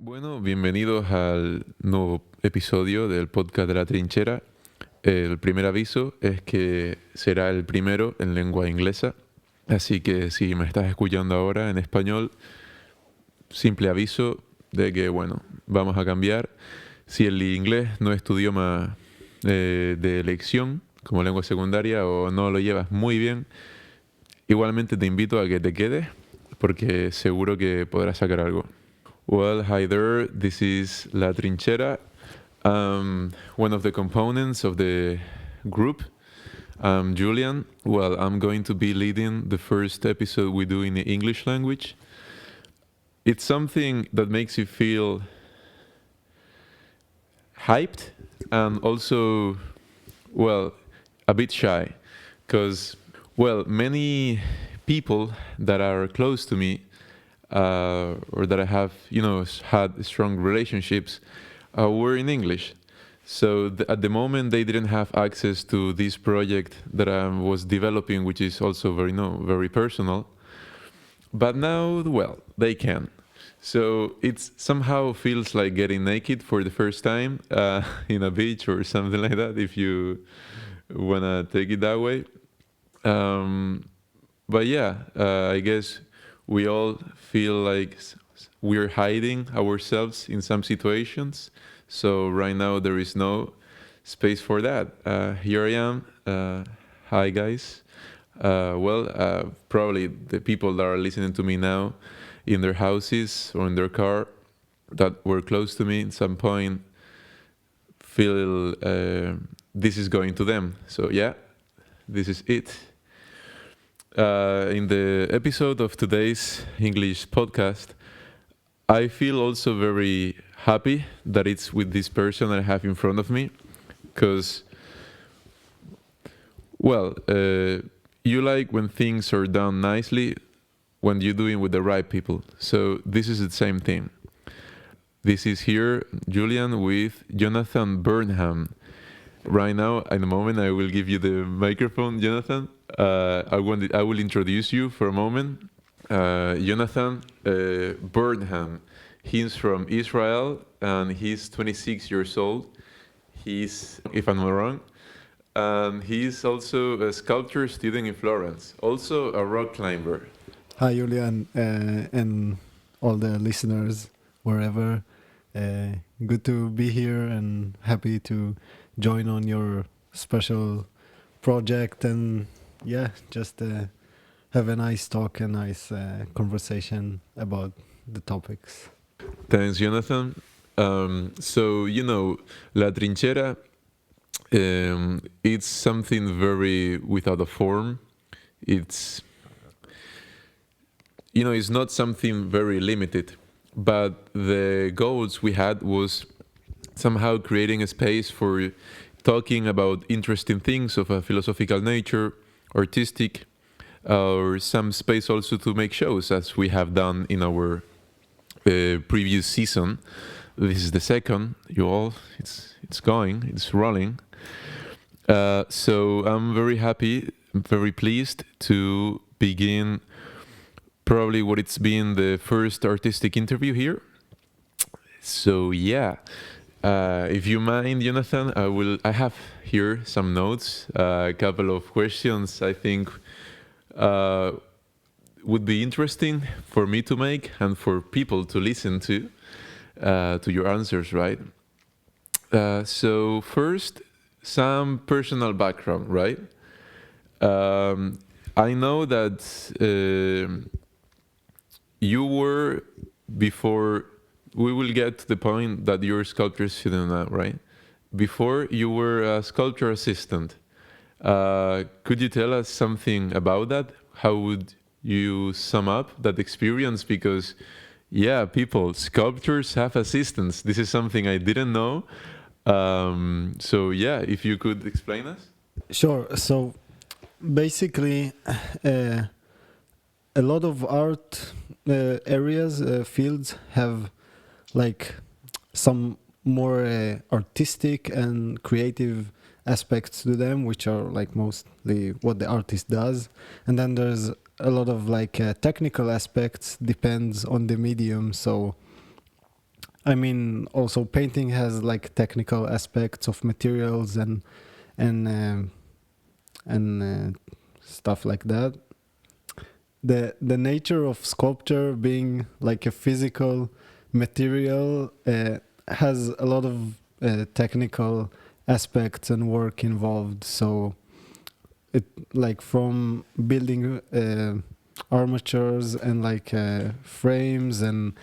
Bueno, bienvenidos al nuevo episodio del podcast de la Trinchera. El primer aviso es que será el primero en lengua inglesa, así que si me estás escuchando ahora en español, simple aviso de que, bueno, vamos a cambiar. Si el inglés no es tu idioma de elección como lengua secundaria o no lo llevas muy bien, igualmente te invito a que te quedes porque seguro que podrás sacar algo. Well, hi there. This is La Trinchera, one of the components of the group. I'm Julian. Well, I'm going to be leading the first episode we do in the English language. It's something that makes you feel hyped and also, well, a bit shy. Because, well, many people that are close to me or that I have, had strong relationships, were in English. So at the moment, they didn't have access to this project that I was developing, which is also very personal. But now, well, they can. So it somehow feels like getting naked for the first time in a beach or something like that, if you wanna take it that way. But yeah, I guess we all feel like we're hiding ourselves in some situations. So right now there is no space for that. Here I am. Hi guys. Probably the people that are listening to me now in their houses or in their car that were close to me at some point feel this is going to them. So yeah, this is it. In the episode of today's English podcast, I feel also very happy that it's with this person I have in front of me, because, you like when things are done nicely when you're doing with the right people. So this is the same thing. This is here, Julian, with Jonathan Burnham. Right now, in a moment, I will give you the microphone, Jonathan. I will introduce you for a moment. Jonathan Burnham. He's from Israel and he's 26 years old. He's, if I'm not wrong, he's also a sculpture student in Florence, also a rock climber. Hi, Julian, and all the listeners wherever. Good to be here and happy to join on your special project, and just have a nice talk, a nice conversation about the topics. Thanks, Jonathan. La Trinchera, it's something very without a form. It's not something very limited, but the goals we had was somehow creating a space for talking about interesting things of a philosophical nature, artistic, or some space also to make shows, as we have done in our previous season. This is the second. It's going, it's rolling. So I'm very happy, very pleased to begin probably what it's been the first artistic interview here. So yeah, if you mind, Jonathan, I have here some notes, a couple of questions I think would be interesting for me to make and for people to listen to your answers, right? So first, some personal background, right? I know that you were, before we will get to the point that you're a sculpture student now, right? Before you were a sculpture assistant. Could you tell us something about that? How would you sum up that experience? Because, yeah, sculptors have assistants. This is something I didn't know. So, yeah, if you could explain us. Sure. So, basically, a lot of art areas, fields have like some more artistic and creative aspects to them, which are like mostly what the artist does. And then there's a lot of like technical aspects, depends on the medium. So I mean, also painting has like technical aspects of materials and stuff like that. The nature of sculpture being like a physical material has a lot of technical aspects and work involved. So it like from building armatures and like frames and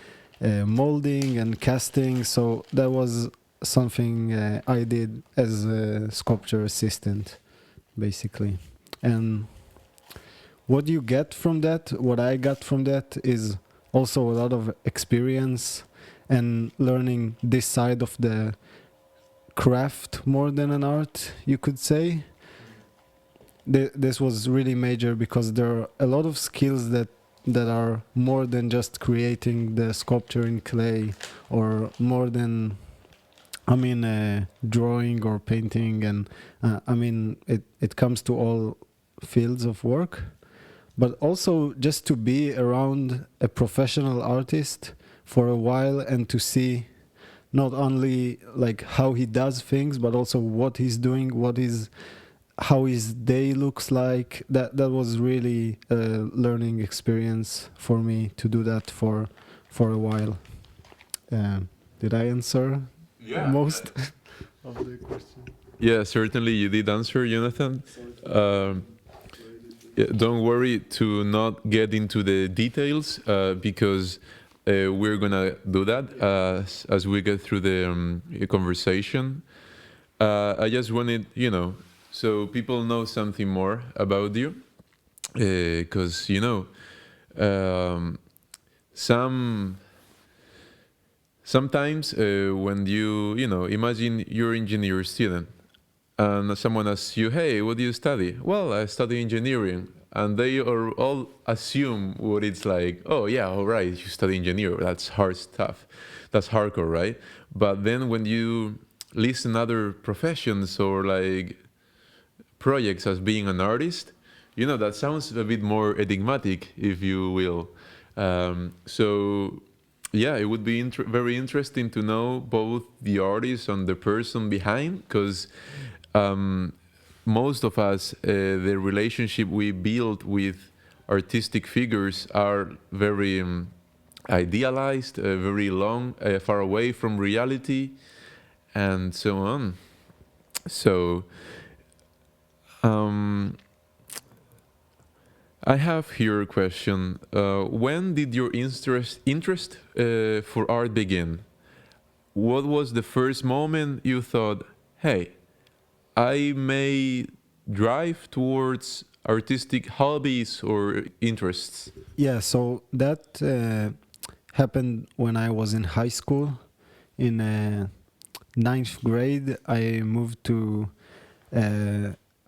molding and casting. So that was something I did as a sculpture assistant, basically. And what you get from that, what I got from that, is also a lot of experience and learning this side of the craft more than an art, you could say. This was really major because there are a lot of skills that are more than just creating the sculpture in clay, or more than, I mean, drawing or painting, and I mean, it comes to all fields of work. But also just to be around a professional artist for a while and to see not only like how he does things, but also what he's doing, how his day looks like. That was really a learning experience for me to do that for a while. Did I answer most of the question? Yeah, certainly you did answer, Jonathan. Yeah, don't worry to not get into the details because we're gonna do that as we get through the conversation. I just wanted, so people know something more about you, because sometimes when imagine you're an engineer student and someone asks you, hey, what do you study? Well, I study engineering. And they all assume what it's like. Oh, yeah, all right, you study engineer. That's hard stuff. That's hardcore, right? But then when you listen other professions or like projects as being an artist, that sounds a bit more enigmatic, if you will. So, yeah, it would be very interesting to know both the artist and the person behind, because most of us, the relationship we build with artistic figures are very idealized, very long, far away from reality, and so on. So, I have here a question. When did your interest for art begin? What was the first moment you thought, hey, I may drive towards artistic hobbies or interests? Yeah, so that happened when I was in high school. In ninth grade, I moved to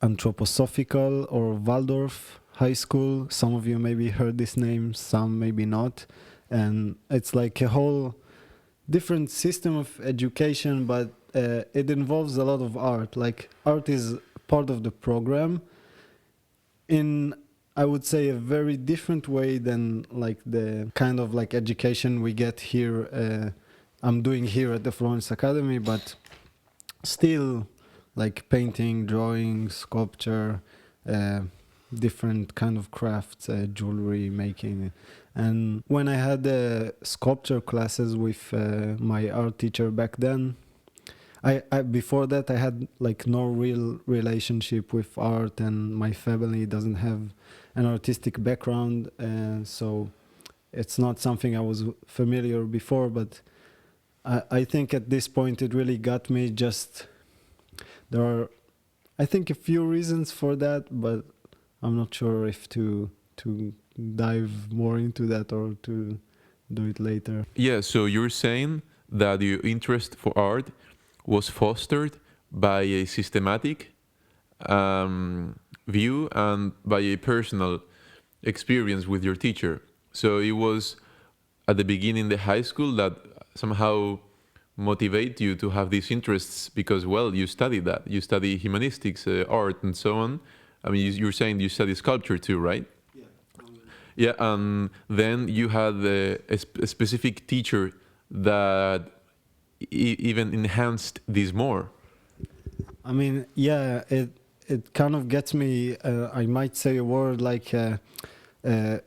Anthroposophical or Waldorf High School. Some of you maybe heard this name, some maybe not. And it's like a whole different system of education, but it involves a lot of art. Like, art is part of the program in, I would say, a very different way than like the kind of like education we get here. I'm doing here at the Florence Academy, but still like painting, drawing, sculpture, different kind of crafts, jewelry making. And when I had sculpture classes with my art teacher back then, I before that I had like no real relationship with art, and my family doesn't have an artistic background, so it's not something I was familiar before. But I think at this point it really got me. Just there are, I think, a few reasons for that, but I'm not sure if to dive more into that or to do it later. Yeah, so you're saying that your interest for art was fostered by a systematic view and by a personal experience with your teacher. So it was at the beginning the high school that somehow motivate you to have these interests because, well, you study that. You study humanistics, art, and so on. I mean, you're saying you study sculpture too, right? Yeah, and then you had a specific teacher that even enhanced this more. I mean, yeah, it kind of gets me. I might say a word like the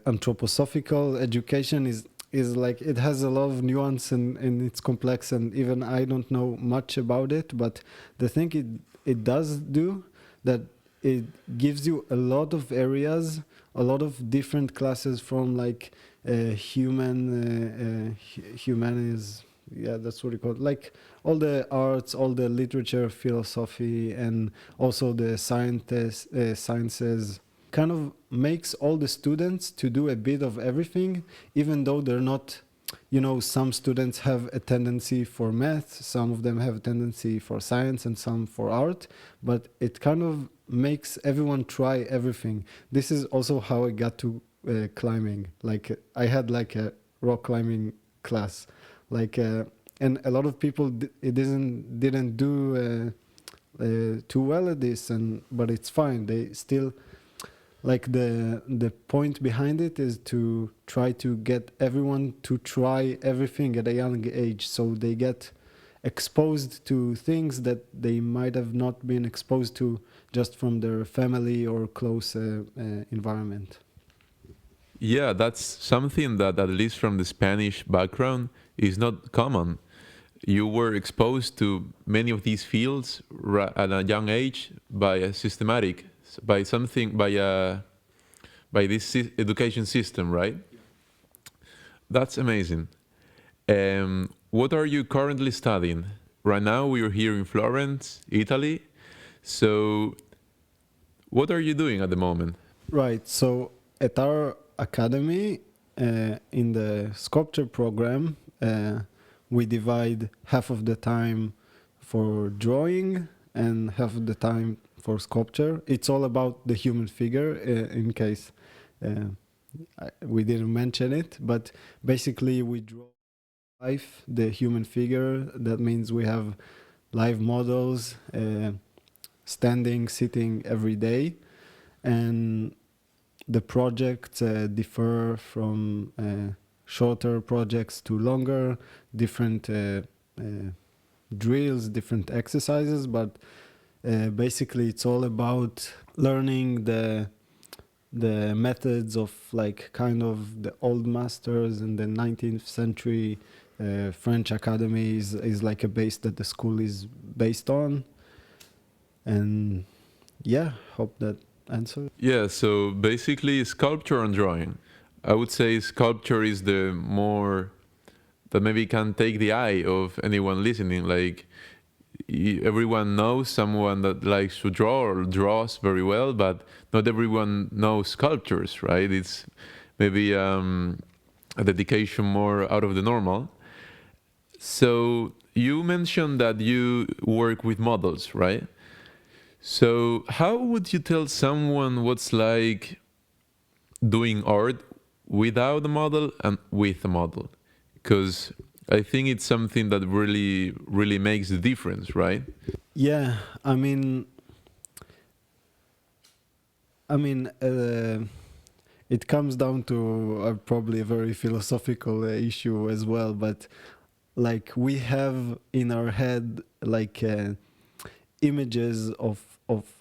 anthroposophical education is like it has a lot of nuance and it's complex, and even I don't know much about it. But the thing it does do that it gives you a lot of areas, a lot of different classes from like humanities. Yeah, that's what you call it. Like all the arts, all the literature, philosophy, and also the sciences kind of makes all the students to do a bit of everything, even though they're not, some students have a tendency for math, some of them have a tendency for science, and some for art, but it kind of makes everyone try everything. This is also how I got to climbing. Like I had like a rock climbing class, like and a lot of people it didn't do too well at this, but it's fine. They still like the point behind it is to try to get everyone to try everything at a young age, so they get exposed to things that they might have not been exposed to just from their family or close environment. Yeah, that's something that, at least from the Spanish background, is not common. You were exposed to many of these fields at a young age by a systematic, by something, by this education system, right? That's amazing. What are you currently studying? Right now, we are here in Florence, Italy. So, what are you doing at the moment? Right. So at our academy, in the sculpture program, we divide half of the time for drawing and half of the time for sculpture. It's all about the human figure, in case we didn't mention it, but basically we draw life, the human figure. That means we have live models, standing, sitting every day, and the projects differ from shorter projects to longer, different drills, different exercises, but basically it's all about learning the methods of like kind of the old masters in the 19th century. French Academy is like a base that the school is based on. And yeah, hope that answers. Yeah, so basically, sculpture and drawing. I would say sculpture is the more that maybe can take the eye of anyone listening. Like, everyone knows someone that likes to draw or draws very well, but not everyone knows sculptures, right? It's maybe a dedication more out of the normal. So you mentioned that you work with models, right? So how would you tell someone what's like doing art without a model and with a model? Because I think it's something that really, really makes the difference, right? Yeah, I mean, it comes down to probably a very philosophical issue as well. But like we have in our head like images of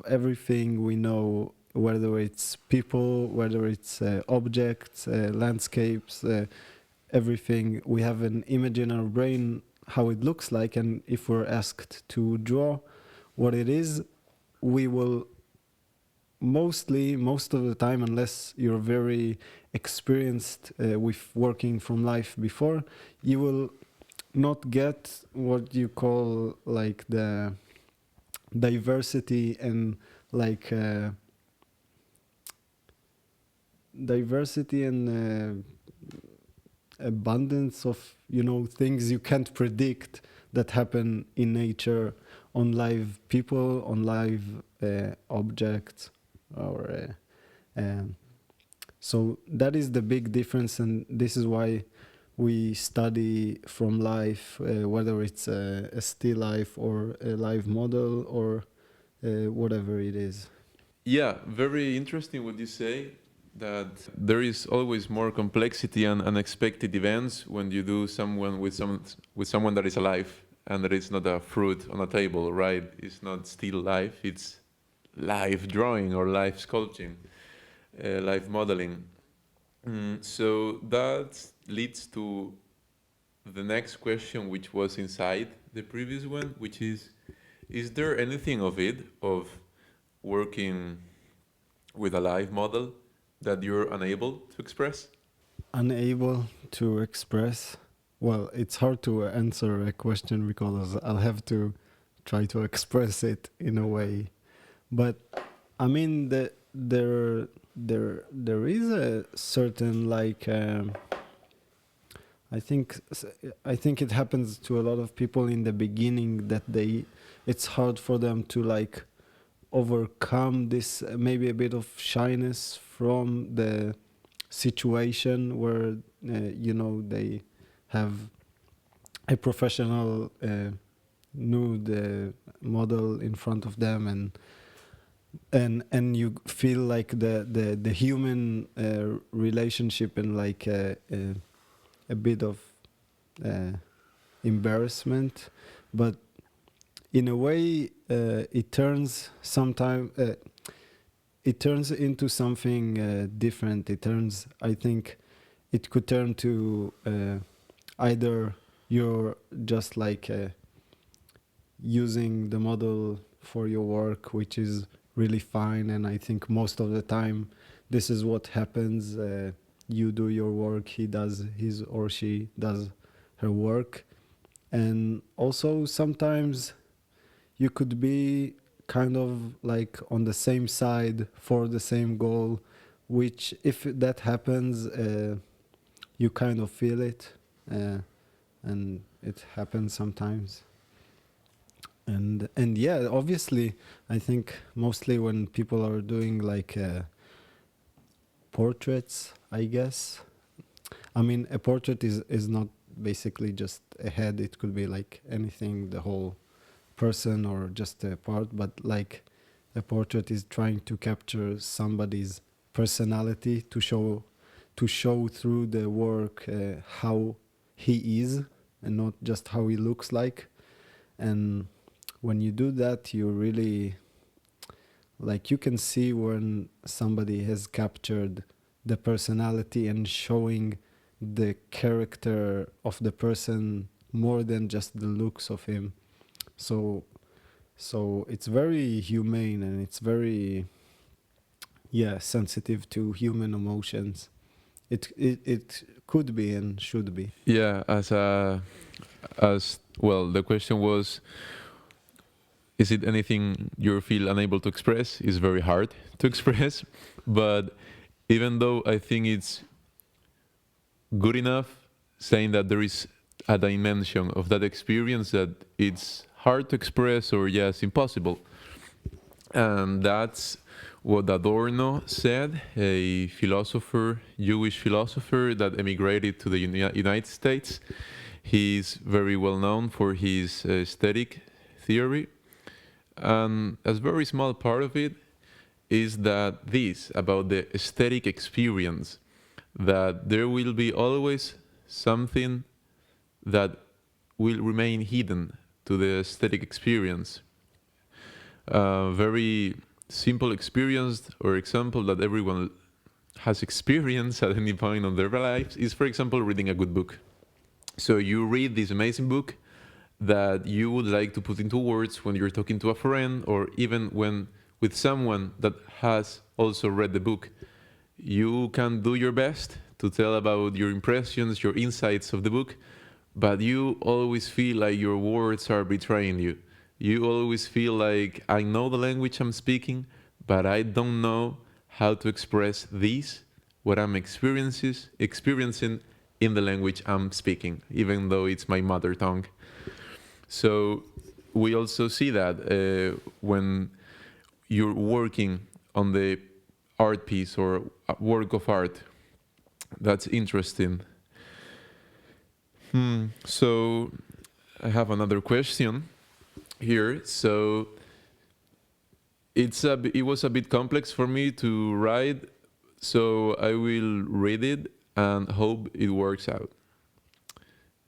everything we know, whether it's people, whether it's objects, landscapes, everything. We have an image in our brain how it looks like, and if we're asked to draw what it is, we will most of the time, unless you're very experienced with working from life before, you will not get what you call like the diversity and like diversity and abundance of things you can't predict that happen in nature, on live people, on live objects, or so that is the big difference, and this is why we study from life, whether it's a still life or a live model or whatever it is. Yeah, very interesting what you say. that there is always more complexity and unexpected events when you do someone with someone that is alive and that is not a fruit on a table, right? It's not still life, it's live drawing or live sculpting, live modeling. So that leads to the next question, which was inside the previous one, which is there anything of it, of working with a live model, that you're unable to express? Unable to express. Well, it's hard to answer a question because I'll have to try to express it in a way. But I mean, there is a certain like. I think it happens to a lot of people in the beginning that it's hard for them to like overcome this maybe a bit of shyness from the situation where they have a professional nude model in front of them, and you feel like the human relationship and like a bit of embarrassment, but in a way it turns into something different. I think it could turn to either you're just like using the model for your work, which is really fine, and I think most of the time this is what happens. You do your work, his or she does her work. And also sometimes you could be kind of like on the same side for the same goal, which if that happens, you kind of feel it, and it happens sometimes. And yeah, obviously, I think mostly when people are doing like portraits, I guess. I mean, a portrait is not basically just a head. It could be like anything, the whole person or just a part. But like a portrait is trying to capture somebody's personality to show through the work how he is and not just how he looks like. And when you do that, you really like you can see when somebody has captured the personality and showing the character of the person more than just the looks of him. So it's very humane, and it's very sensitive to human emotions. It could be and should be. Yeah, as well, the question was, is it anything you feel unable to express? It's very hard to express, but even though I think it's good enough saying that there is a dimension of that experience that it's hard to express, or yes, impossible. And that's what Adorno said, a philosopher, Jewish philosopher that emigrated to the United States. He's very well known for his aesthetic theory. And a very small part of it is that this, about the aesthetic experience, that there will be always something that will remain hidden to the aesthetic experience. Very simple experience or example that everyone has experienced at any point of their lives is, for example, reading a good book. So you read this amazing book that you would like to put into words when you're talking to a friend, or even when with someone that has also read the book. You can do your best to tell about your impressions, your insights of the book, but you always feel like your words are betraying you. You always feel like, I know the language I'm speaking, but I don't know how to express this, what I'm experiencing in the language I'm speaking, even though it's my mother tongue. So we also see that when you're working on the art piece or a work of art. That's interesting. So I have another question here. So it was a bit complex for me to write So I will read it and hope it works out.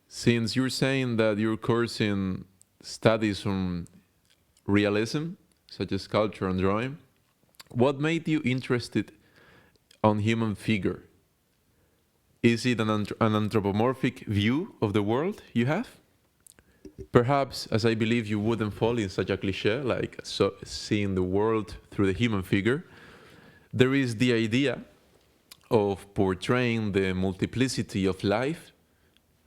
Since you're saying that your course in studies on realism, such as sculpture and drawing, what made you interested on human figure? Is it an anthropomorphic view of the world you have? Perhaps, as I believe you wouldn't fall in such a cliché like seeing the world through the human figure, there is the idea of portraying the multiplicity of life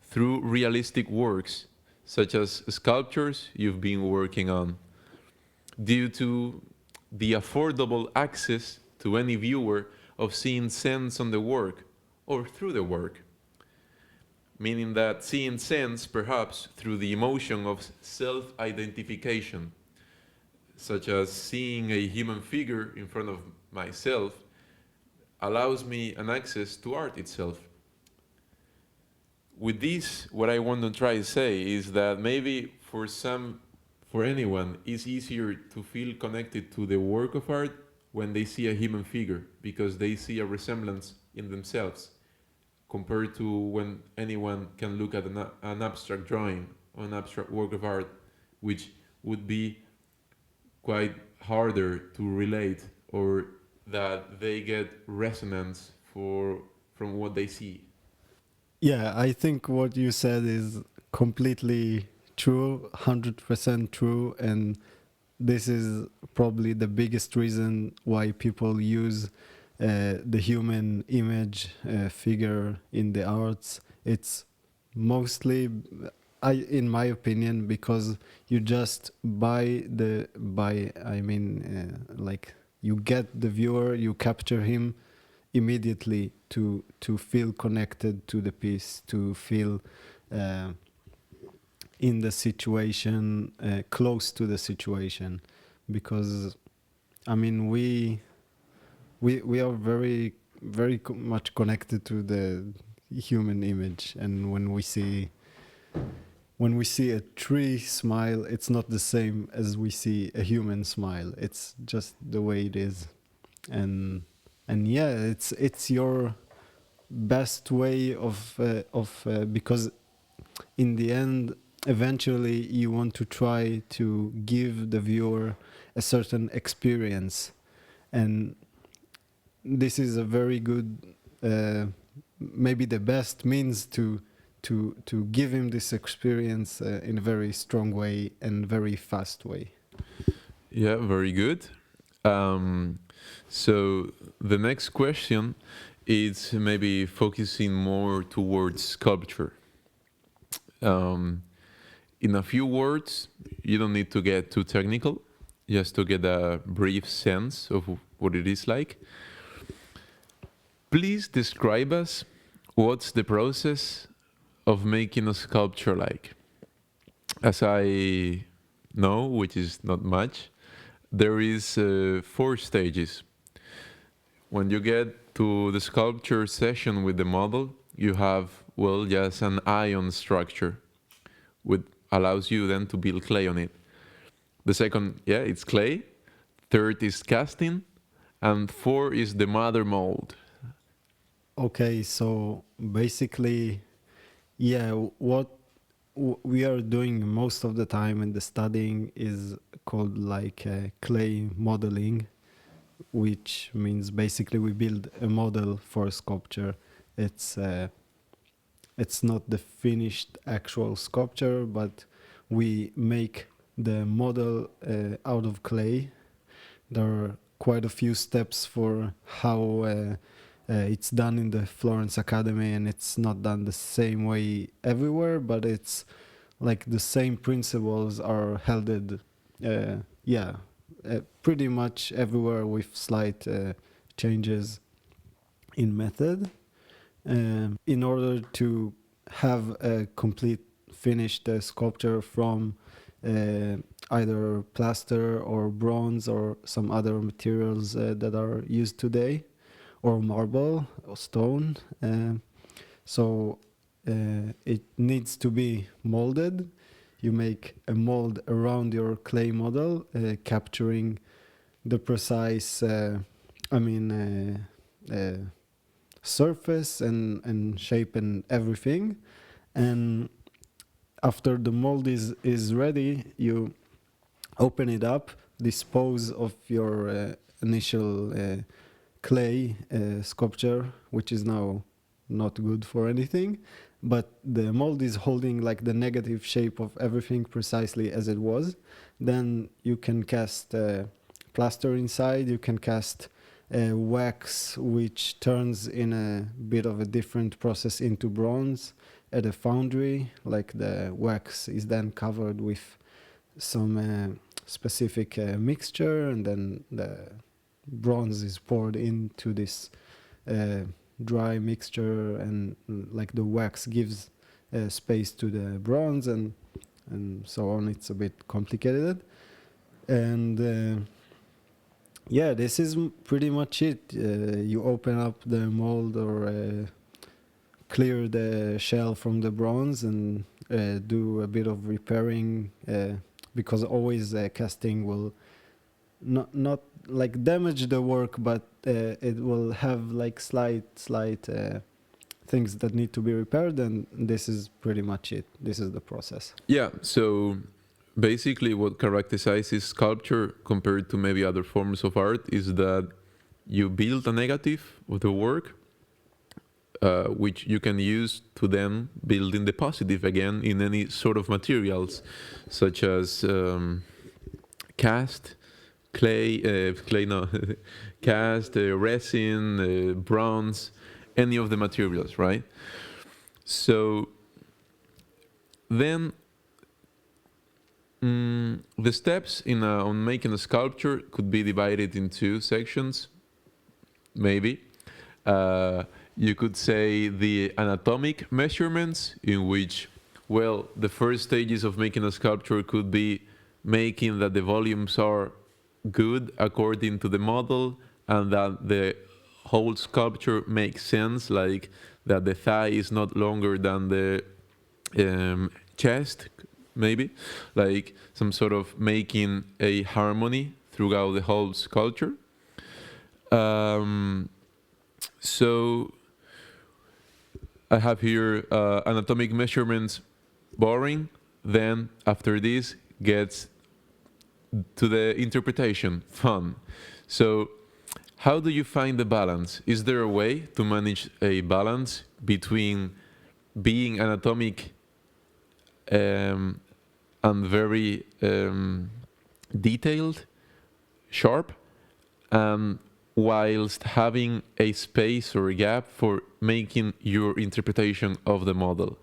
through realistic works, such as sculptures you've been working on, due to the affordable access to any viewer of seeing sense on the work or through the work. Meaning that seeing sense perhaps through the emotion of self identification, such as seeing a human figure in front of myself, allows me an access to art itself. With this, what I want to try to say is that maybe for anyone, it's easier to feel connected to the work of art when they see a human figure because they see a resemblance in themselves compared to when anyone can look at an abstract drawing or an abstract work of art, which would be quite harder to relate or that they get resonance from what they see. Yeah, I think what you said is completely true, 100% true, and this is probably the biggest reason why people use the human image figure in the arts. It's mostly, in my opinion, because you just like you get the viewer, you capture him immediately to feel connected to the piece, to feel in the situation, close to the situation, because I mean we are very much connected to the human image, and when we see a tree smile, it's not the same as we see a human smile. It's just the way it is, and yeah, it's your best way of because in the end, eventually you want to try to give the viewer a certain experience, and this is a very good, maybe the best means to give him this experience in a very strong way and very fast way. Yeah, very good. So the next question is maybe focusing more towards sculpture. In a few words, you don't need to get too technical, just to get a brief sense of what it is like. Please describe us what's the process of making a sculpture like. As I know, which is not much, there is 4 stages. When you get to the sculpture session with the model, you have, well, just an ion structure, which allows you then to build clay on it. The second, yeah, it's clay. Third is casting. And 4 is the mother mold. Okay, so basically, yeah, what we are doing most of the time in the studying is called like clay modeling, which means basically we build a model for a sculpture. It's not the finished actual sculpture, but we make the model out of clay. There are quite a few steps for how it's done in the Florence Academy, and it's not done the same way everywhere, but it's like the same principles are held pretty much everywhere with slight changes in method. In order to have a complete finished sculpture from either plaster or bronze or some other materials that are used today, or marble or stone. So it needs to be molded. You make a mold around your clay model, capturing the precise, surface and shape and everything. And after the mold is ready, you open it up, dispose of your initial clay sculpture, which is now not good for anything, but the mold is holding like the negative shape of everything precisely as it was. Then you can cast plaster inside, you can cast wax, which turns in a bit of a different process into bronze at a foundry. Like the wax is then covered with some specific mixture, and then the bronze is poured into this dry mixture, and like the wax gives space to the bronze, and so on. It's a bit complicated, and yeah, this is pretty much it. You open up the mold or clear the shell from the bronze and do a bit of repairing, because always casting will not like damage the work, but it will have like slight things that need to be repaired, and this is pretty much it. This is the process. Yeah, so basically what characterizes sculpture compared to maybe other forms of art is that you build a negative of the work, which you can use to then build in the positive again in any sort of materials, such as cast, cast, resin, bronze, any of the materials, right? So then the steps on making a sculpture could be divided in two sections, maybe. You could say the anatomic measurements, in which, well, the first stages of making a sculpture could be making that the volumes are good according to the model, and that the whole sculpture makes sense, like that the thigh is not longer than the chest, maybe, like some sort of making a harmony throughout the whole sculpture. So I have here anatomic measurements, boring. Then after this gets to the interpretation, fun. So how do you find the balance? Is there a way to manage a balance between being anatomic and very detailed, sharp, and whilst having a space or a gap for making your interpretation of the model?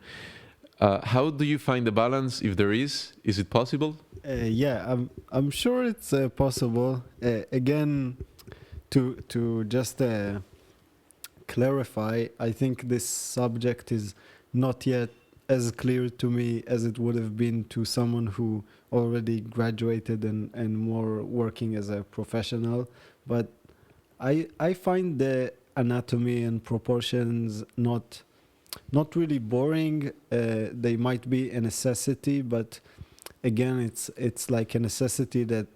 How do you find the balance, if there is? Is it possible? Yeah, I'm sure it's possible. Again, to just clarify, I think this subject is not yet as clear to me as it would have been to someone who already graduated and more working as a professional. But I find the anatomy and proportions not really boring. They might be a necessity, but again, it's like a necessity that,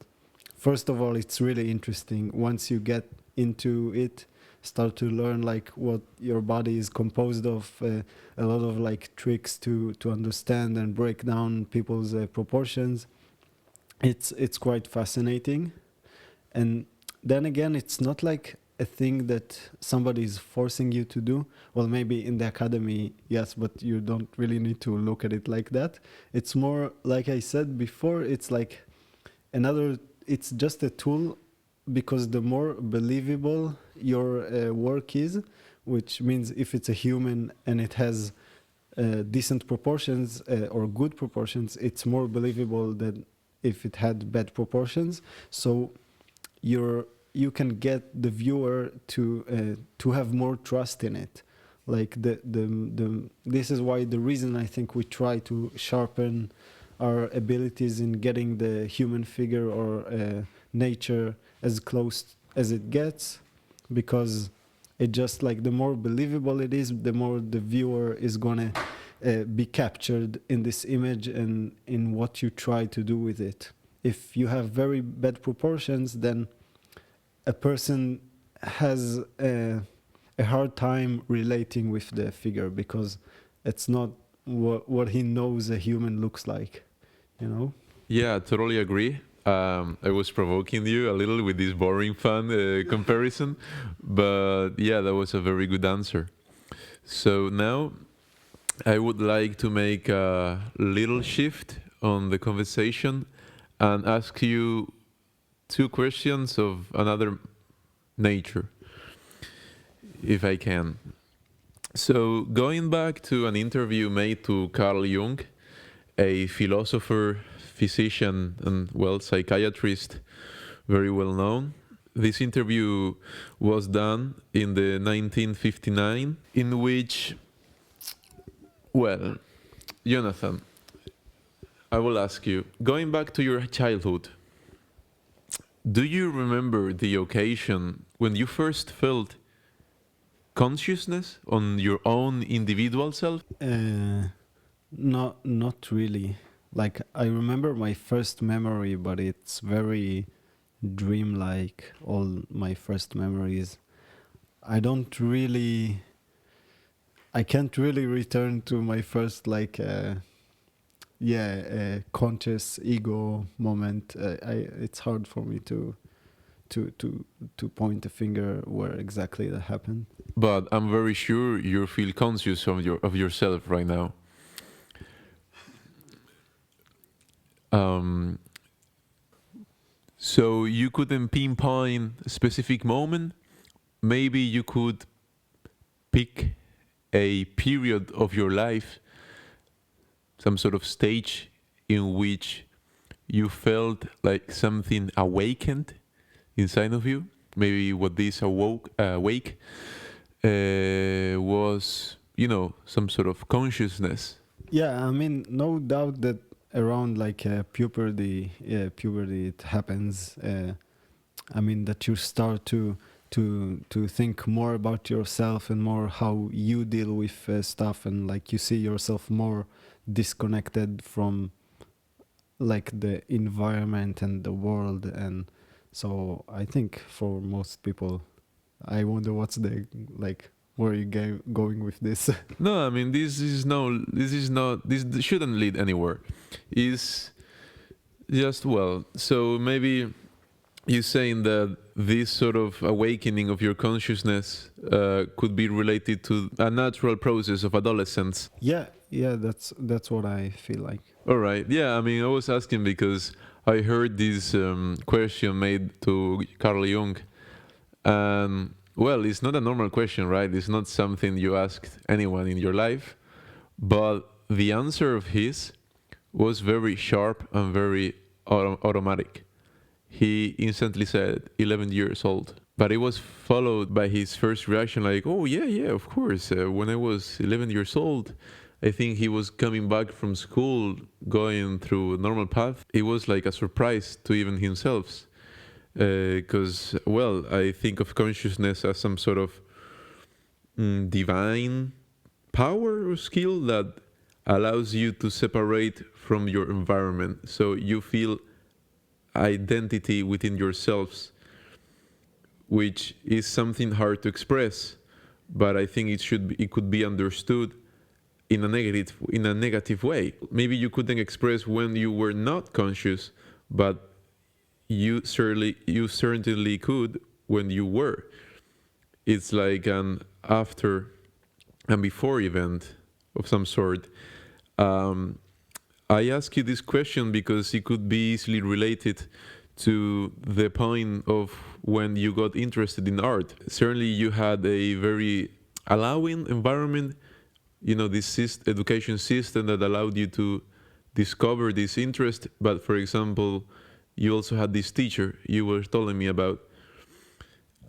first of all, it's really interesting. Once you get into it, start to learn like what your body is composed of, a lot of like tricks to understand and break down people's proportions. It's quite fascinating. And then again, it's not like a thing that somebody is forcing you to do. Well, maybe in the academy, yes, but you don't really need to look at it like that. It's more, like I said before, it's like it's just a tool, because the more believable your work is, which means if it's a human and it has decent proportions or good proportions, it's more believable than if it had bad proportions. So you can get the viewer to have more trust in it. Like this is why the reason I think we try to sharpen our abilities in getting the human figure or nature as close as it gets, because it just like the more believable it is, the more the viewer is gonna be captured in this image and in what you try to do with it. If you have very bad proportions, then a person has a hard time relating with the figure because it's not what he knows a human looks like, you know? Yeah, I totally agree. I was provoking you a little with this boring fun comparison, but yeah, that was a very good answer. So now I would like to make a little shift on the conversation and ask you two questions of another nature, if I can. So, going back to an interview made to Carl Jung, a philosopher, physician, and well, psychiatrist, very well known. This interview was done in the 1959, in which, well, Jonathan, I will ask you, going back to your childhood, do you remember the occasion when you first felt consciousness on your own individual self? Not really. Like I remember my first memory, but it's very dreamlike. All my first memories. I don't really. I can't really return to my first conscious ego moment. It's hard for me to point a finger where exactly that happened. But I'm very sure you feel conscious of yourself right now. Um, so you couldn't pinpoint a specific moment. Maybe you could pick a period of your life, some sort of stage in which you felt like something awakened inside of you. Maybe what this awake was, some sort of consciousness. Yeah, I mean, no doubt that around puberty, it happens. I mean that you start to think more about yourself and more how you deal with stuff, and like you see yourself more disconnected from like the environment and the world. And so I think for most people, I wonder what's the like where are you going with this? No, I mean this shouldn't lead anywhere. It's just so maybe you're saying that this sort of awakening of your consciousness could be related to a natural process of adolescence. yeah, that's what I feel like. All right. Yeah, I mean, I was asking because I heard this question made to Carl Jung, and well, it's not a normal question, right? It's not something you asked anyone in your life, but the answer of his was very sharp and very automatic. He instantly said 11 years old. But it was followed by his first reaction like, oh, yeah, of course. When I was 11 years old, I think he was coming back from school, going through a normal path. It was like a surprise to even himself. Because, I think of consciousness as some sort of divine power or skill that allows you to separate from your environment. So you feel identity within yourselves, which is something hard to express, but I think it could be understood in a negative way. Maybe you couldn't express when you were not conscious, but you certainly could when you were. It's like an after and before event of some sort. I ask you this question because it could be easily related to the point of when you got interested in art. Certainly you had a very allowing environment, this education system that allowed you to discover this interest. But for example, you also had this teacher you were telling me about.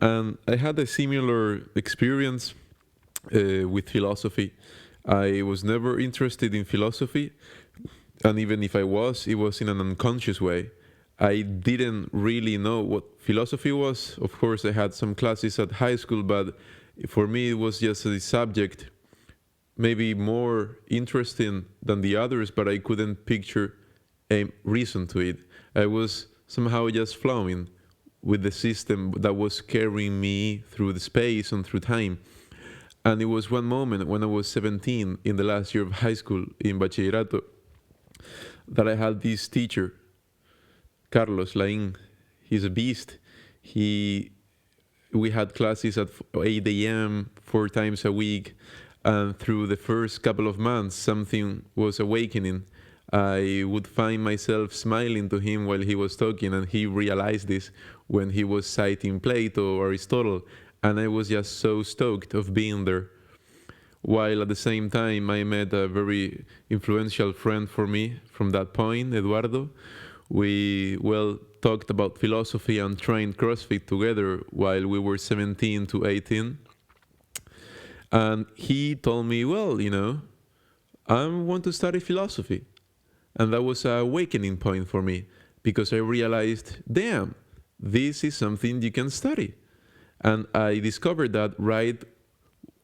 And I had a similar experience with philosophy. I was never interested in philosophy. And even if I was, it was in an unconscious way. I didn't really know what philosophy was. Of course, I had some classes at high school, but for me, it was just a subject, maybe more interesting than the others, but I couldn't picture a reason to it. I was somehow just flowing with the system that was carrying me through the space and through time. And it was one moment when I was 17 in the last year of high school in Bachillerato that I had this teacher, Carlos Lain. He's a beast. We had classes at 8 a.m. 4 times a week. And through the first couple of months, something was awakening. I would find myself smiling to him while he was talking, and he realized this when he was citing Plato or Aristotle, and I was just so stoked of being there. While at the same time, I met a very influential friend for me from that point, Eduardo. We, well, talked about philosophy and trained CrossFit together while we were 17 to 18. And he told me, well, I want to study philosophy. And that was an awakening point for me because I realized, damn, this is something you can study. And I discovered that right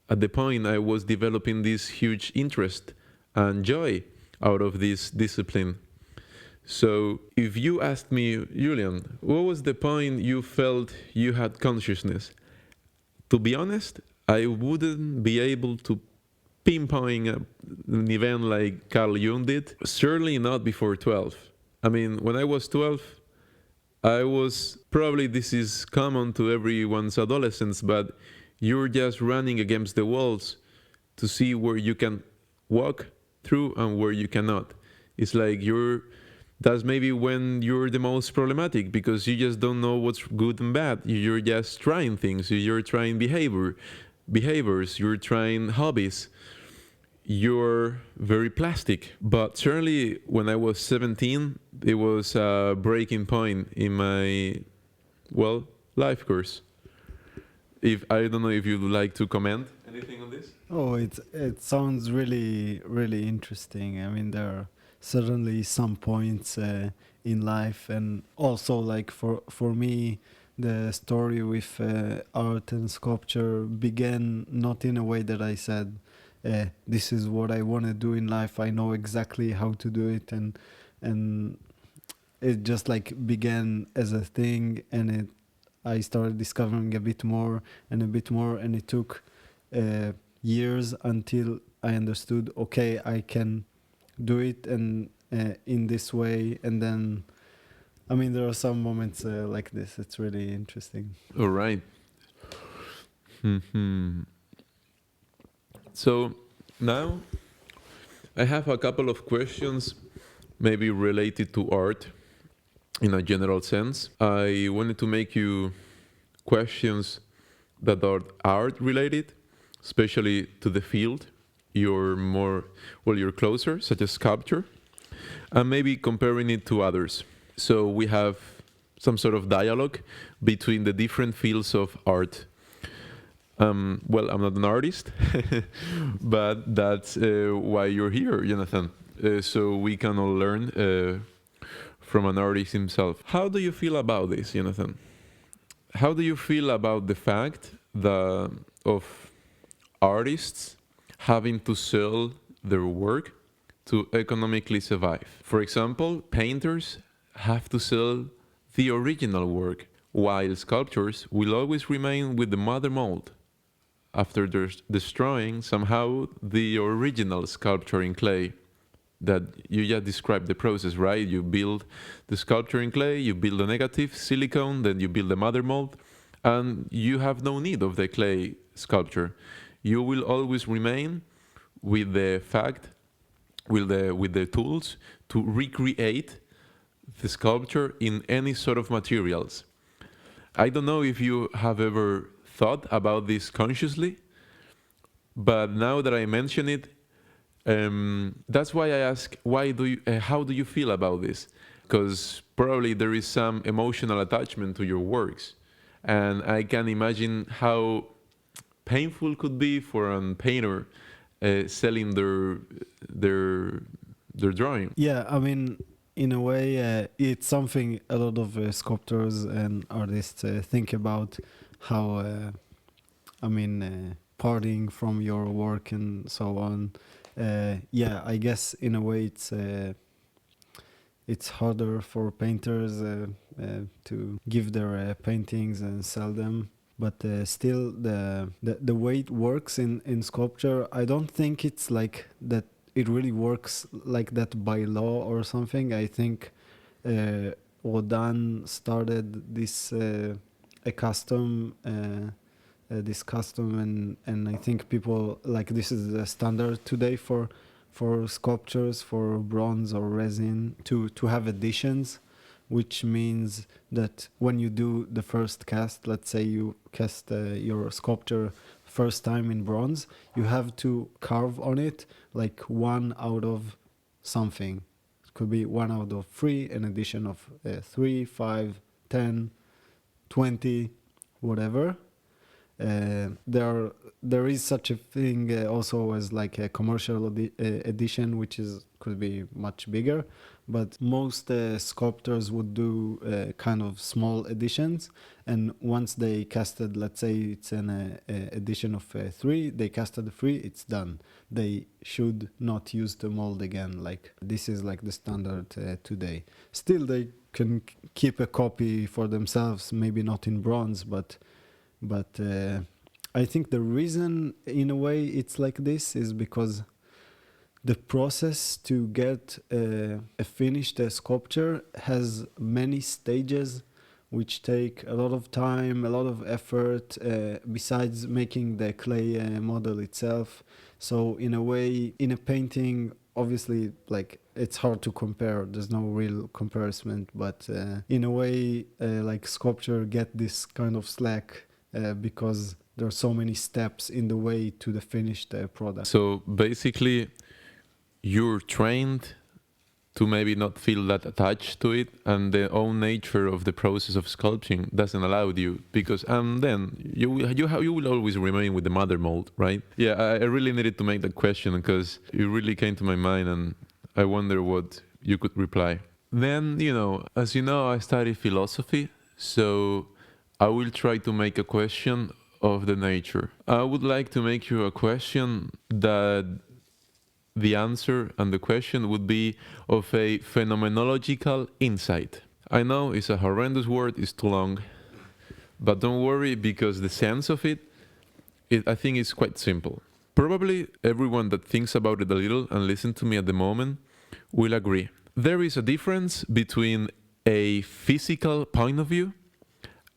at the point I was developing this huge interest and joy out of this discipline. So if you asked me, Julian, what was the point you felt you had consciousness? To be honest, I wouldn't be able to pinpoint an event like Carl Jung did. Certainly not before 12. I mean, when I was 12, I was, probably this is common to everyone's adolescence, but you're just running against the walls to see where you can walk through and where you cannot. It's like that's maybe when you're the most problematic because you just don't know what's good and bad. You're just trying things. You're trying behaviors. You're trying hobbies. You're very plastic. But certainly when I was 17, it was a breaking point in my, life course. I don't know if you'd like to comment anything on this. Oh, it sounds really, really interesting. I mean, there are certainly some points in life, and also like for me, the story with art and sculpture began not in a way that I said, this is what I want to do in life. I know exactly how to do it, and it just like began as a thing, and I started discovering a bit more, and it took years until I understood, okay, I can do it and in this way. And then, I mean, there are some moments like this. It's really interesting. All right. So now I have a couple of questions maybe related to art in a general sense. I wanted to make you questions that are art related, especially to the field you're closer, such as sculpture, and maybe comparing it to others. So we have some sort of dialogue between the different fields of art. I'm not an artist, but that's why you're here, Jonathan. So we can all learn from an artist himself. How do you feel about this, Jonathan? How do you feel about the fact of artists having to sell their work to economically survive? For example, painters have to sell the original work, while sculptors will always remain with the mother mold after destroying somehow the original sculpture in clay. That you just described the process, right? You build the sculpture in clay, you build a negative, silicone, then you build the mother mold, and you have no need of the clay sculpture. You will always remain with the tools to recreate the sculpture in any sort of materials. I don't know if you have ever thought about this consciously, but now that I mention it, that's why I ask, how do you feel about this? Because probably there is some emotional attachment to your works, and I can imagine how painful could be for a painter selling their drawing. Yeah, I mean, in a way, it's something a lot of sculptors and artists think about, how, parting from your work and so on. I guess in a way it's harder for painters to give their paintings and sell them. but still the way it works in sculpture, I don't think it's like that. It really works like that by law or something. I think Rodin started a custom. This custom, and I think people like this is the standard today for sculptures, for bronze or resin, to have additions, which means that when you do the first cast, let's say you cast your sculpture first time in bronze, you have to carve on it like 1 out of something. It could be 1 out of 3, an addition of 3, 5, 10, 20, whatever. There is such a thing also as like a commercial edition, which could be much bigger, but most sculptors would do kind of small editions, and once they casted, let's say it's an edition of 3, they casted 3, it's done. They should not use the mold again. Like this is like the standard today. Still, they can keep a copy for themselves, maybe not in bronze, but I think the reason, in a way, it's like this is because the process to get a finished sculpture has many stages, which take a lot of time, a lot of effort, besides making the clay model itself. So in a way, in a painting, obviously, like it's hard to compare. There's no real comparison, but in a way, like sculpture get this kind of slack. Because there are so many steps in the way to the finished product. So basically, you're trained to maybe not feel that attached to it, and the own nature of the process of sculpting doesn't allow you, because then you will always remain with the mother mold, right? Yeah, I really needed to make that question because it really came to my mind, and I wonder what you could reply. Then, as you know, I study philosophy, so I will try to make a question of the nature. I would like to make you a question that the answer and the question would be of a phenomenological insight. I know it's a horrendous word, it's too long, but don't worry, because the sense of it I think is quite simple. Probably everyone that thinks about it a little and listen to me at the moment will agree. There is a difference between a physical point of view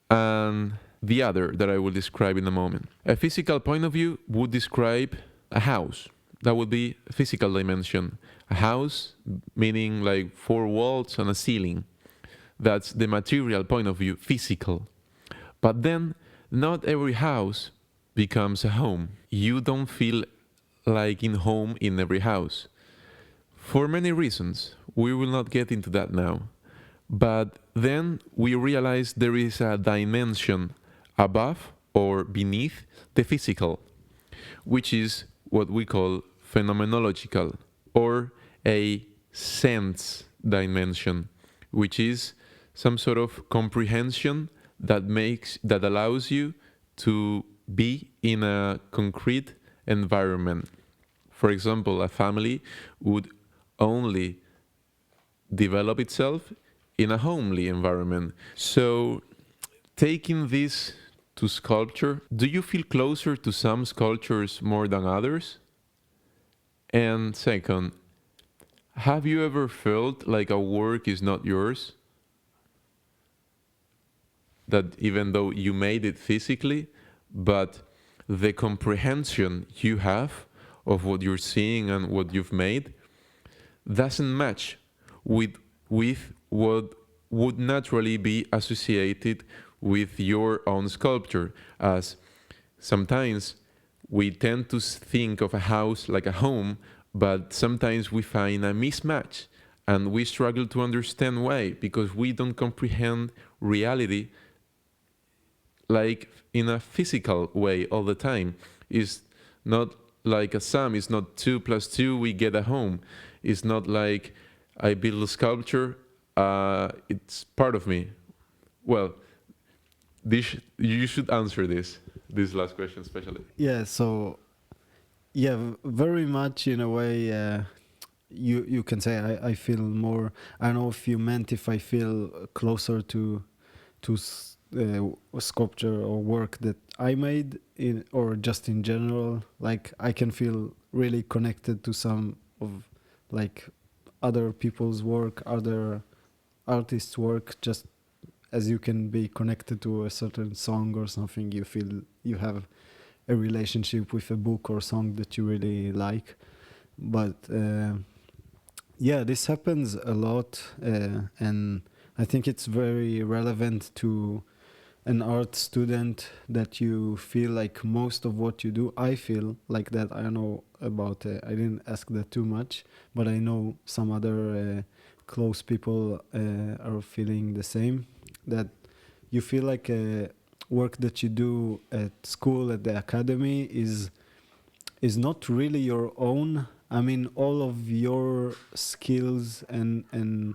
and the other that I will describe in a moment. A physical point of view would describe a house. That would be a physical dimension. A house, meaning like 4 walls and a ceiling. That's the material point of view, physical. But then, not every house becomes a home. You don't feel like in home in every house. For many reasons. We will not get into that now. But then we realize there is a dimension above or beneath the physical, which is what we call phenomenological, or a sense dimension, which is some sort of comprehension that allows you to be in a concrete environment. For example, a family would only develop itself in a homely environment. So, taking this to sculpture, do you feel closer to some sculptures more than others? And second, have you ever felt like a work is not yours? That even though you made it physically, but the comprehension you have of what you're seeing and what you've made doesn't match with what would naturally be associated with your own sculpture, as sometimes we tend to think of a house like a home, but sometimes we find a mismatch and we struggle to understand why, because we don't comprehend reality like in a physical way all the time. It's not like a sum, it's not 2 + 2, we get a home. It's not like I build a sculpture, it's part of me. Well, you should answer this last question especially. Yeah, so very much in a way you can say I feel more. I don't know if you meant if I feel closer to sculpture or work that I made in, or just in general, like I can feel really connected to some of like other people's work, other artists' work, just as you can be connected to a certain song or something. You feel you have a relationship with a book or song that you really like. But yeah, this happens a lot, and I think it's very relevant to an art student that you feel like most of what you do. I feel like that. I don't know about. I didn't ask that too much, but I know some other close people are feeling the same. That you feel like work that you do at school, at the academy, is not really your own. I mean, all of your skills and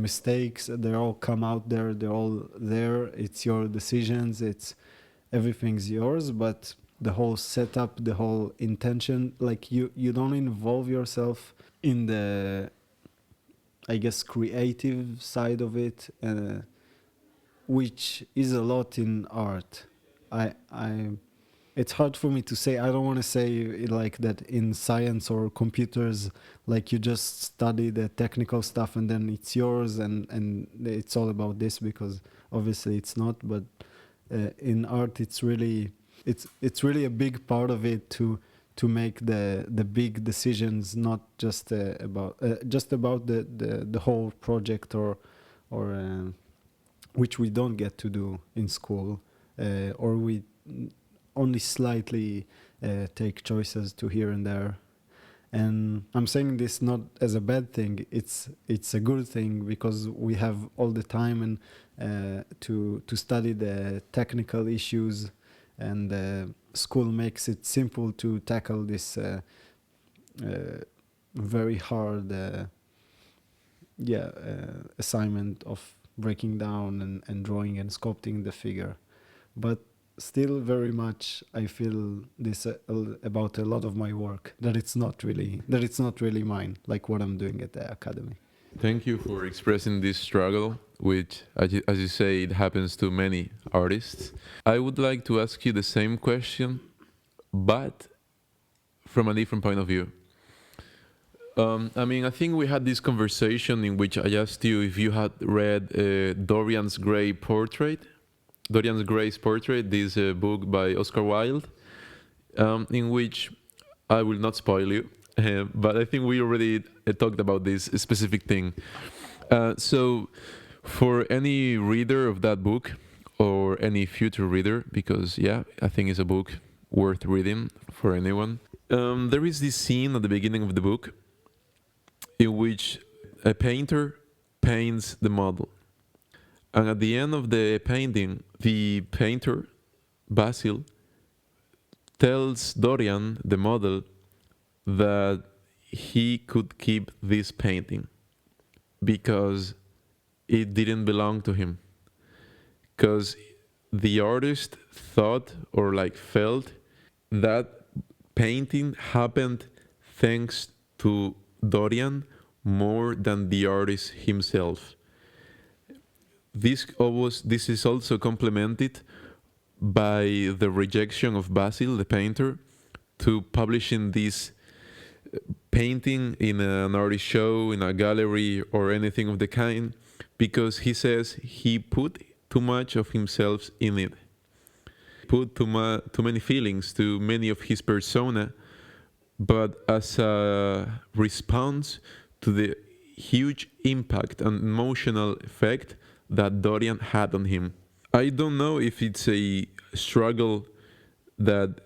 mistakes, they all come out there. They're all there. It's your decisions. It's everything's yours. But the whole setup, the whole intention, like you don't involve yourself in the, I guess, creative side of it, which is a lot in art. I it's hard for me to say. I don't want to say it like that in science or computers, like you just study the technical stuff and then it's yours and it's all about this, because obviously it's not. But in art, it's really a big part of it to make the big decisions, not just about the whole project or which we don't get to do in school, or we only slightly take choices to here and there. And I'm saying this not as a bad thing. It's a good thing, because we have all the time and to study the technical issues, and school makes it simple to tackle this very hard assignment of breaking down and drawing and sculpting the figure. But still, very much I feel this about a lot of my work, that it's not really mine, like what I'm doing at the academy. Thank you for expressing this struggle, which, as you say, it happens to many artists. I would like to ask you the same question, but from a different point of view. I mean, I think we had this conversation in which I asked you if you had read Dorian Gray's Portrait, this book by Oscar Wilde, in which I will not spoil you, but I think we already talked about this specific thing. So, for any reader of that book, or any future reader, because yeah, I think it's a book worth reading for anyone, there is this scene at the beginning of the book in which a painter paints the model. And at the end of the painting, the painter, Basil, tells Dorian, the model, that he could keep this painting because it didn't belong to him. Because the artist thought or felt that painting happened thanks to Dorian more than the artist himself. This is also complemented by the rejection of Basil, the painter, to publishing this painting in an artist show, in a gallery, or anything of the kind, because he says he put too much of himself in it, put too many feelings, too many of his persona, but as a response to the huge impact and emotional effect that Dorian had on him. I don't know if it's a struggle that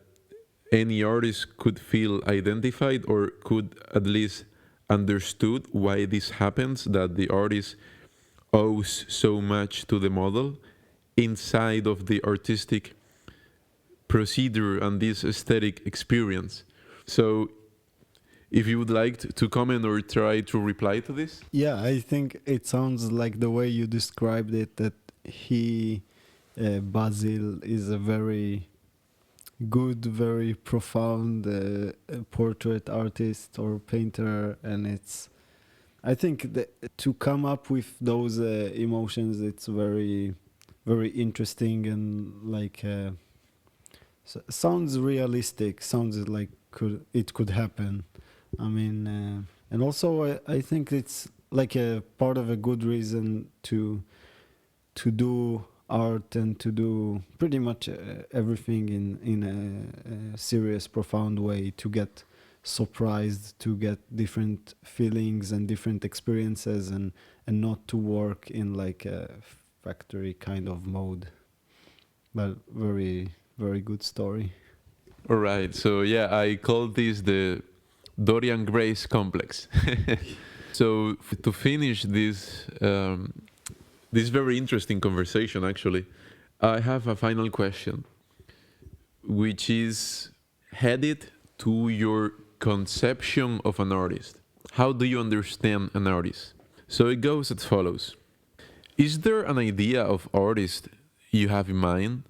any artist could feel identified or could at least understood why this happens, that the artist owes so much to the model inside of the artistic procedure and this aesthetic experience. So if you would like to comment or try to reply to this. Yeah, I think it sounds like the way you described it, that Basil, is a very good, very profound portrait artist or painter, and I think that to come up with those emotions, it's very very interesting and like sounds realistic. Sounds like it could happen. I mean, and also I think it's like a part of a good reason to do art and to do pretty much everything in a serious, profound way, to get surprised, to get different feelings and different experiences, and not to work in like a factory kind of mode. But very, very good story. All right. So yeah, I call this the Dorian Gray's complex. So to finish this very interesting conversation, actually, I have a final question, which is headed to your conception of an artist. How do you understand an artist? So it goes as follows. Is there an idea of artist you have in mind?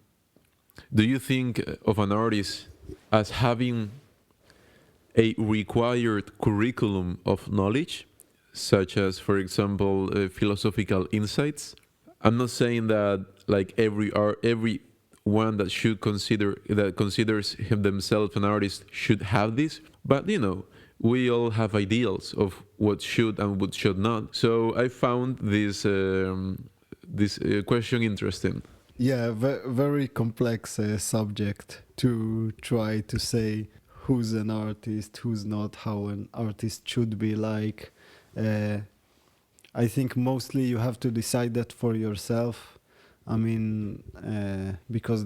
Do you think of an artist as having a required curriculum of knowledge, such as, for example, philosophical insights? I'm not saying that like every one that considers themselves an artist should have this, but we all have ideals of what should and what should not. So I found this question interesting. Yeah, very complex subject to try to say who's an artist, who's not, how an artist should be like. I think mostly you have to decide that for yourself. I mean, because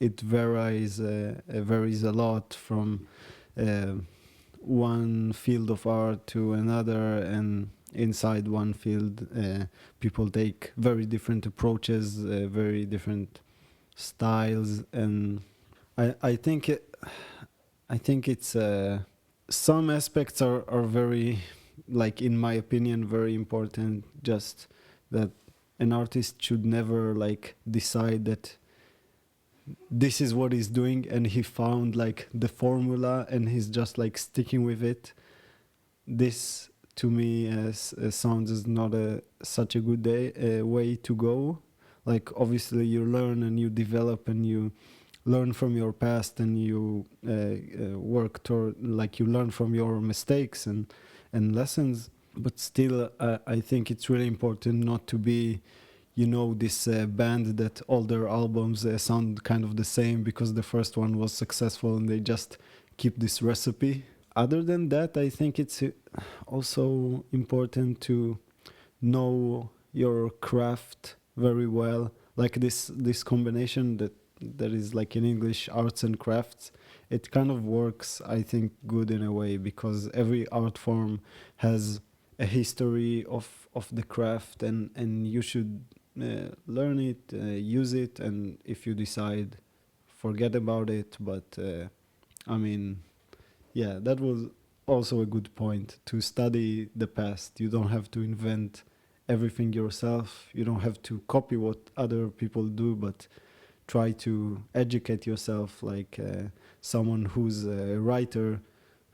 it varies a lot from one field of art to another, and inside one field, people take very different approaches, very different styles, and I think it's some aspects are very, like in my opinion, very important. Just that an artist should never like decide that this is what he's doing and he found like the formula and he's just like sticking with it. This to me sounds is not such a good way to go. Like obviously you learn and you develop and you learn from your past and you work toward, like you learn from your mistakes and lessons. But still, I think it's really important not to be, this band that all their albums sound kind of the same because the first one was successful and they just keep this recipe. Other than that, I think it's also important to know your craft very well. Like this combination that is like in English, arts and crafts, it kind of works, I think, good in a way, because every art form has a history of the craft, and you should learn it, use it, and if you decide, forget about it. But I mean, yeah, that was also a good point, to study the past. You don't have to invent everything yourself. You don't have to copy what other people do, but try to educate yourself, like someone who's a writer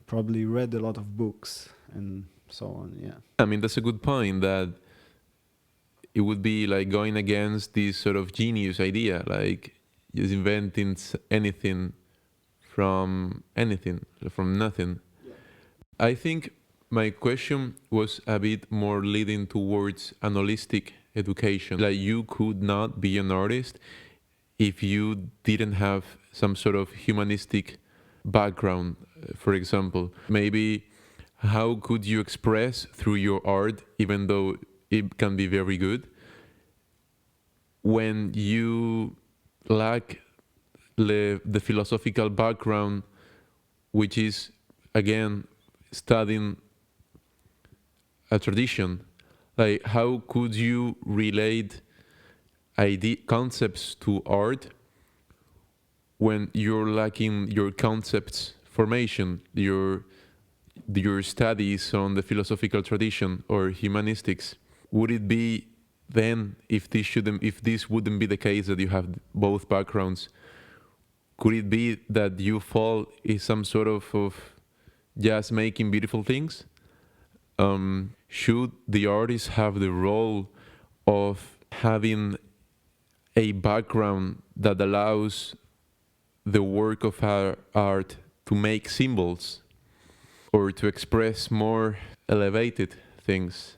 probably read a lot of books and so on. Yeah, I mean, that's a good point, that it would be like going against this sort of genius idea, like just inventing anything from nothing. Yeah. I think my question was a bit more leading towards an holistic education. Like you could not be an artist if you didn't have some sort of humanistic background, for example. Maybe how could you express through your art, even though it can be very good, when you lack the philosophical background, which is, again, studying a tradition? Like, how could you relate concepts to art when you're lacking your concepts formation, your studies on the philosophical tradition or humanistics? Would it be then, if this wouldn't be the case, that you have both backgrounds, could it be that you fall in some sort of just making beautiful things? Should the artist have the role of having a background that allows the work of our art to make symbols or to express more elevated things.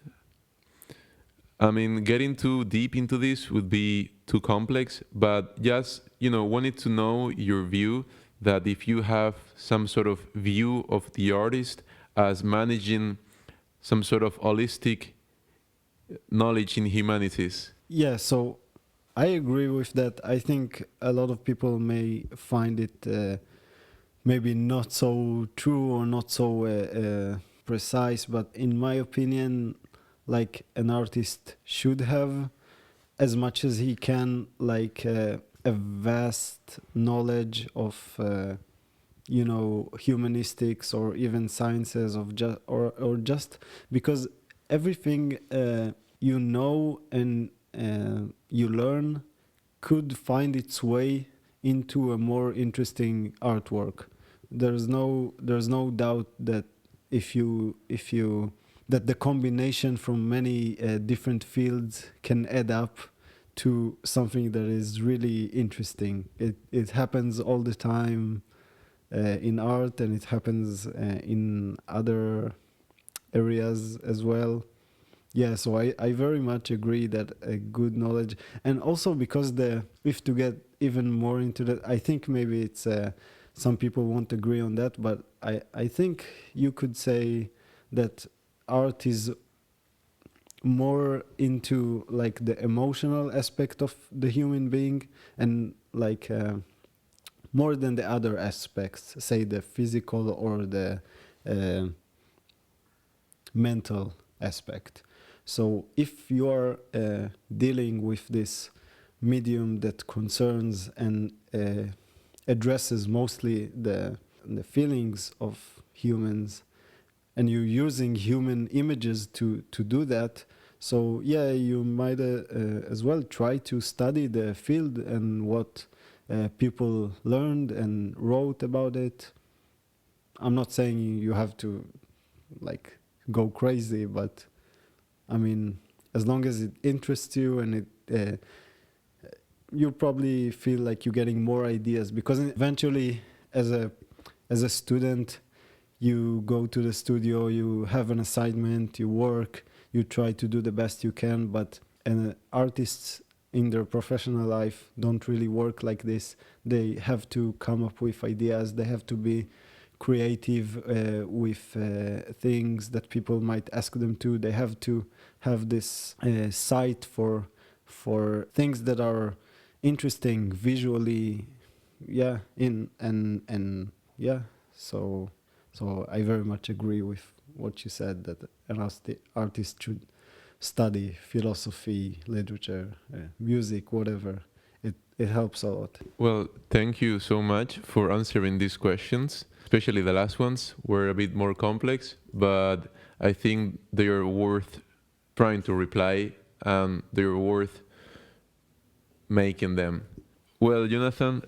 I mean, getting too deep into this would be too complex, but just, wanted to know your view that if you have some sort of view of the artist as managing some sort of holistic knowledge in humanities. Yeah, so I agree with that. I think a lot of people may find it maybe not so true or not so precise, but in my opinion, like an artist should have as much as he can, like a vast knowledge of humanistics or even sciences of just or just because everything and you learn could find its way into a more interesting artwork. There's no doubt that if you that the combination from many different fields can add up to something that is really interesting. It happens all the time in art, and it happens in other areas as well. Yeah, so I very much agree that a good knowledge, and also because if to get even more into that, I think maybe it's some people won't agree on that, but I think you could say that art is more into like the emotional aspect of the human being, and like more than the other aspects, say the physical or the mental aspect. So if you are dealing with this medium that concerns and addresses mostly the feelings of humans, and you're using human images to do that, so yeah, you might as well try to study the field and what people learned and wrote about it. I'm not saying you have to like go crazy, but I mean, as long as it interests you and you probably feel like you're getting more ideas, because eventually as a student, you go to the studio, you have an assignment, you work, you try to do the best you can, but artists in their professional life don't really work like this. They have to come up with ideas, they have to be creative with things that people might ask them to. They have to have this sight for things that are interesting visually, yeah, and yeah. So I very much agree with what you said, that an artist should study philosophy, literature, music, whatever. It helps a lot. Well, thank you so much for answering these questions. Especially the last ones were a bit more complex, but I think they are worth trying to reply, and they're worth making them. Well, Jonathan,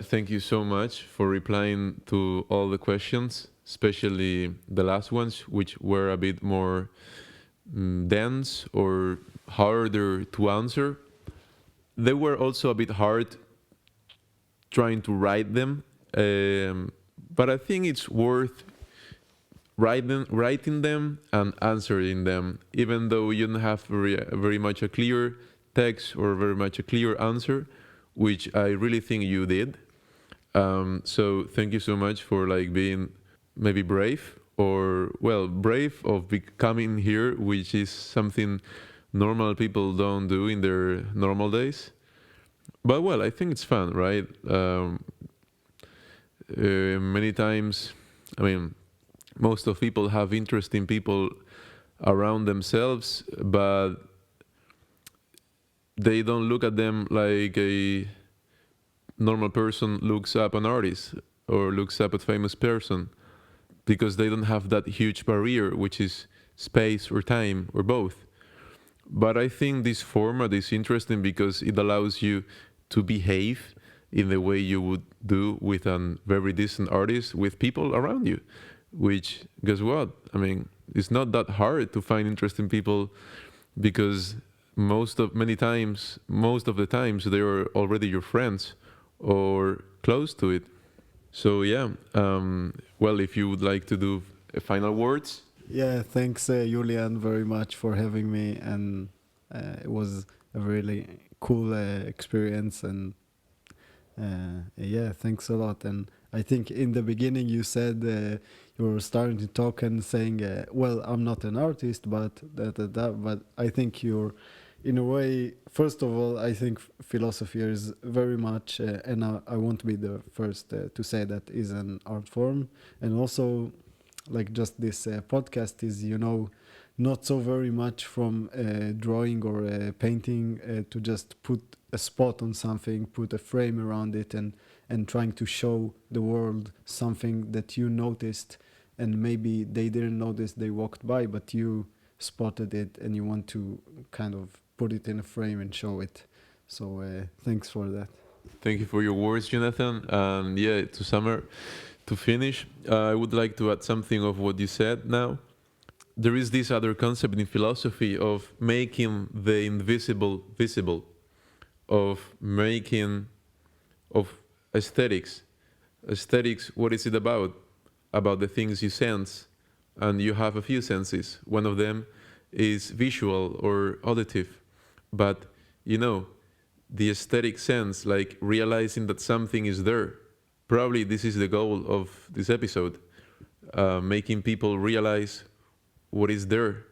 thank you so much for replying to all the questions, especially the last ones, which were a bit more dense or harder to answer. They were also a bit hard trying to write them, but I think it's worth writing them and answering them, even though you don't have very much a clear text or very much a clear answer, which I really think you did. So thank you so much for like being maybe brave, or well, brave of coming here, which is something normal people don't do in their normal days. But well, I think it's fun, right? Many times, I mean, most of people have interesting people around themselves, but they don't look at them like a normal person looks up an artist or looks up a famous person, because they don't have that huge barrier, which is space or time or both. But I think this format is interesting because it allows you to behave in the way you would do with a very decent artist with people around you, which, guess what? I mean, it's not that hard to find interesting people, because most of the times they are already your friends or close to it. So yeah, well, if you would like to do final words. Yeah, thanks, Julian, very much for having me, and it was a really cool experience, and yeah, thanks a lot. And I think in the beginning you said you were starting to talk and saying, well, I'm not an artist, but but I think you're, in a way, first of all, I think philosophy is very much, and I won't be the first to say that is an art form. And also, like, just this podcast is, not so very much from drawing or painting, to just put a spot on something, put a frame around it, and trying to show the world something that you noticed, and maybe they didn't notice, they walked by, but you spotted it and you want to kind of put it in a frame and show it. So thanks for that. Thank you for your words, Jonathan. And yeah, to finish, I would like to add something of what you said now. There is this other concept in philosophy of making the invisible visible, of aesthetics. Aesthetics, what is it about? About the things you sense, and you have a few senses. One of them is visual or auditive, but the aesthetic sense, like realizing that something is there. Probably this is the goal of this episode, making people realize what is there.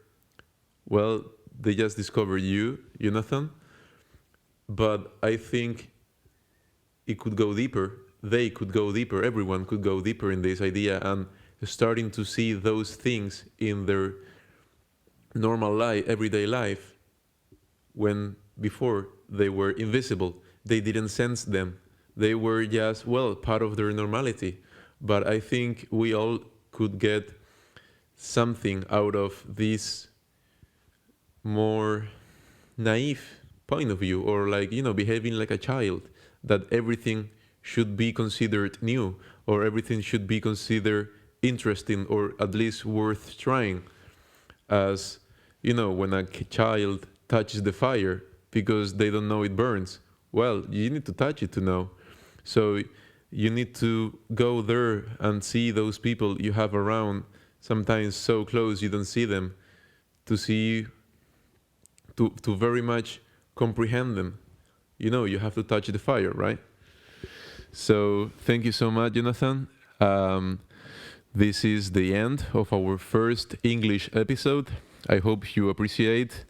Well, they just discovered you, Jonathan, but I think it could go deeper. They could go deeper. Everyone could go deeper in this idea and starting to see those things in their normal life, everyday life, when before they were invisible. They didn't sense them. They were just, well, part of their normality. But I think we all could get something out of this more naive point of view, or like, behaving like a child, that everything should be considered new, or everything should be considered interesting, or at least worth trying. As, when a child touches the fire because they don't know it burns, well, you need to touch it to know. So you need to go there and see those people you have around, sometimes so close you don't see them, to see, to very much comprehend them. You have to touch the fire, right? So thank you so much, Jonathan. This is the end of our first English episode. I hope you appreciate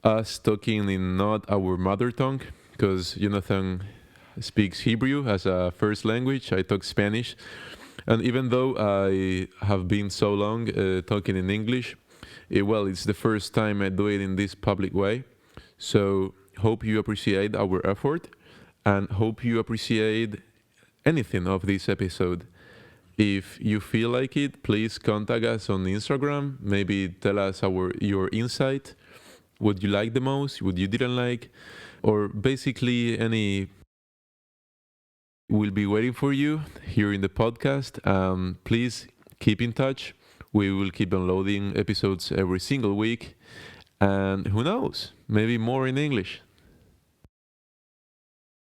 us talking in not our mother tongue, because Jonathan speaks Hebrew as a first language. I talk Spanish. And even though I have been so long talking in English, it's the first time I do it in this public way. So hope you appreciate our effort, and hope you appreciate anything of this episode. If you feel like it, please contact us on Instagram. Maybe tell us your insight, what you like the most, what you didn't like, or basically any. We'll be waiting for you here in the podcast. Please keep in touch. We will keep downloading episodes every single week. And who knows, maybe more in English.